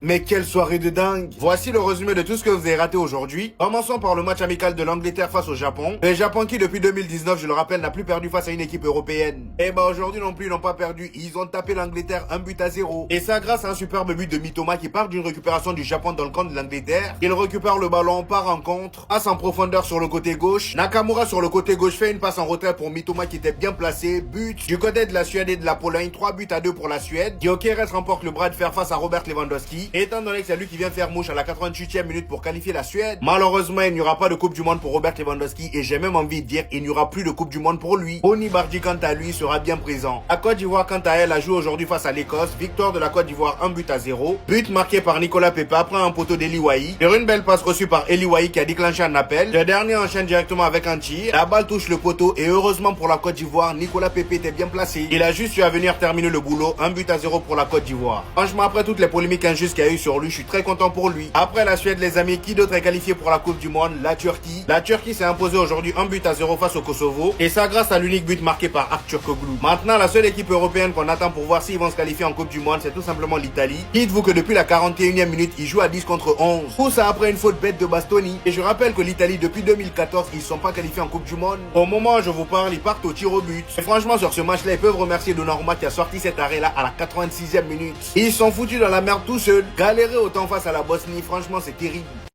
Mais quelle soirée de dingue! Voici le résumé de tout ce que vous avez raté aujourd'hui. Commençons par le match amical de l'Angleterre face au Japon. Le Japon qui depuis 2019, je le rappelle, n'a plus perdu face à une équipe européenne. Et bah aujourd'hui non plus, ils n'ont pas perdu. Ils ont tapé l'Angleterre 1-0. Et ça grâce à un superbe but de Mitoma qui part d'une récupération du Japon dans le camp de l'Angleterre. Il récupère le ballon, part en contre, passe en profondeur sur le côté gauche. Nakamura sur le côté gauche fait une passe en retrait pour Mitoma qui était bien placé. But du côté de la Suède et de la Pologne, 3-2 pour la Suède. Gyökeres remporte le bras de fer face à Robert Lewandowski. Étant donné que c'est lui qui vient faire mouche à la 88e minute pour qualifier la Suède, malheureusement il n'y aura pas de Coupe du Monde pour Robert Lewandowski et j'ai même envie de dire il n'y aura plus de Coupe du Monde pour lui. Oni Bardi quant à lui sera bien présent. La Côte d'Ivoire quant à elle a joué aujourd'hui face à l'Écosse, victoire de la Côte d'Ivoire 1-0. But marqué par Nicolas Pepe après un poteau d'Eli Wahi. Sur une belle passe reçue par Eli Wahi qui a déclenché un appel. Le dernier enchaîne directement avec un tir. La balle touche le poteau et heureusement pour la Côte d'Ivoire, Nicolas Pepe était bien placé. Il a juste eu à venir terminer le boulot, 1-0 pour la Côte d'Ivoire. Franchement après toutes les polémiques injustes qu'il y a eu sur lui, je suis très content pour lui. Après la Suède les amis, qui d'autre est qualifié pour la Coupe du Monde? La Turquie. La Turquie s'est imposée aujourd'hui 1-0 face au Kosovo. Et ça grâce à l'unique but marqué par Aktürkoğlu. Maintenant la seule équipe européenne qu'on attend pour voir s'ils vont se qualifier en Coupe du Monde, c'est tout simplement l'Italie. Dites-vous que depuis la 41e minute, ils jouent à 10 contre 11. Tout ça après une faute bête de Bastoni. Et je rappelle que l'Italie depuis 2014, ils ne sont pas qualifiés en Coupe du Monde. Au moment où je vous parle, ils partent au tir au but. Et franchement sur ce match-là, ils peuvent remercier Donnarumma qui a sorti cet arrêt-là à la 86e minute. Ils sont foutus dans la merde tout seuls. Galérer autant face à la Bosnie, franchement c'est terrible.